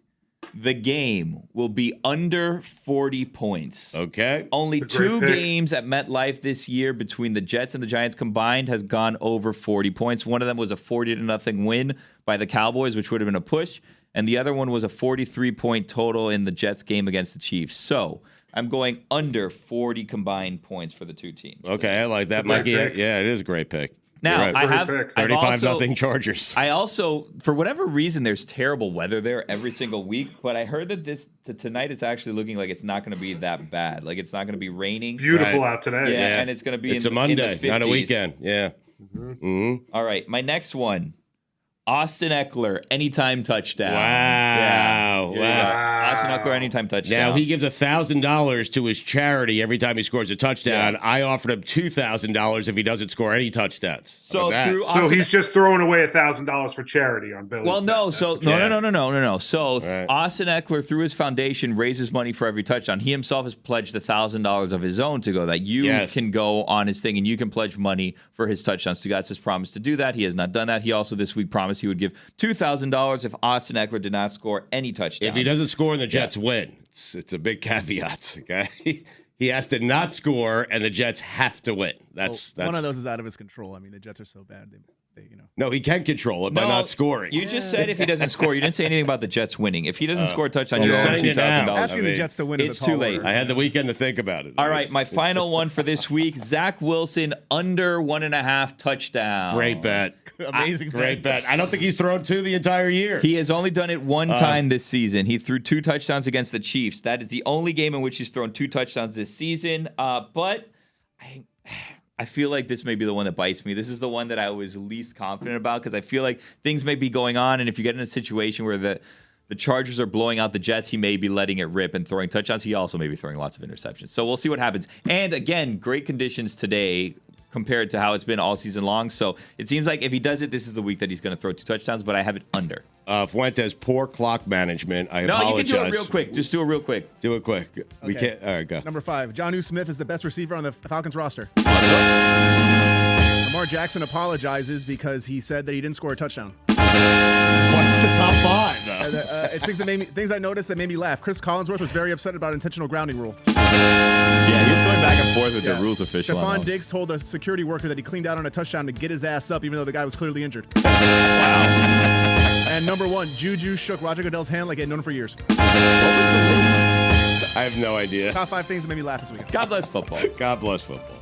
the game will be under 40 points. Okay. Only It's a great 2 pick. games at MetLife this year between the Jets and the Giants combined has gone over 40 points. One of them was a 40-0 win by the Cowboys, which would have been a push. And the other one was a 43-point total in the Jets game against the Chiefs. So I'm going under 40 combined points for the 2 teams. Okay, I like that, It's a great Mikey. pick. Yeah, it is a great pick. Now, You're right. I Great have pick. I've 35-0 Chargers. I also, for whatever reason, there's terrible weather there every single week. But I heard that tonight it's actually looking like it's not going to be that bad. Like it's not going to be raining. Beautiful Right. out today. Yeah, and it's going to be It's in a the- in the Monday, not a 50s. weekend. Yeah. Mm-hmm. All right, my next one. Austin Ekeler, anytime touchdown. Wow. Yeah. Wow. Austin Ekeler, anytime touchdown. Now he gives $1,000 to his charity every time he scores a touchdown. Yeah. I offered him $2,000 if he doesn't score any touchdowns. So through So Austin, he's just throwing away $1,000 for charity on Billy's. well, no. bet. So That's what no. So Right. Austin Ekeler, through his foundation, raises money for every touchdown. He himself has pledged $1,000 of his own to go. That you Yes. can go on his thing and you can pledge money for his touchdowns. Stugotz has promised to do that. He has not done that. He also this week promised he would give $2,000 if Austin Ekeler did not score any touchdowns. If he doesn't score and the Jets win, it's a big caveat. Okay, he has to not score and the Jets have to win. That's one of those is out of his control. I mean, the Jets are so bad. They no. He can control it by not scoring. You just said if he doesn't score. You didn't say anything about the Jets winning. If he doesn't score a touchdown, well, you owe I'm him saying it now. $2,000. asking the Jets to win is It's a tall too late. order. I had the weekend to think about it. All right, my final one for this week: Zach Wilson under 1.5 touchdowns. Great bet. Amazing. Great bet. I don't think he's thrown 2 the entire year. He has only done it one time this season. He threw 2 touchdowns against the Chiefs. That is the only game in which he's thrown 2 touchdowns this season. But I feel like this may be the one that bites me. This is the one that I was least confident about because I feel like things may be going on, and if you get in a situation where the Chargers are blowing out the Jets, he may be letting it rip and throwing touchdowns. He also may be throwing lots of interceptions. So we'll see what happens. And again, great conditions today compared to how it's been all season long. So it seems like if he does it, this is the week that he's going to throw 2 touchdowns, but I have it under. Fuentes, poor clock management. I No, apologize. you can do it real quick. Just do it real quick. Do it quick. We Okay. can't. All right, go. Number 5, Jonnu Smith is the best receiver on the Falcons roster. Lamar Jackson apologizes because he said that he didn't score a touchdown. What's the top 5? It's things I noticed that made me laugh. Chris Collinsworth was very upset about intentional grounding rule. Yeah, he was going back and forth with the rules official. Stephon Diggs told a security worker that he cleaned out on a touchdown to get his ass up, even though the guy was clearly injured. And number 1, Juju shook Roger Goodell's hand like he had known him for years. I have no idea. Top 5 things that made me laugh this weekend. God bless football. God bless football.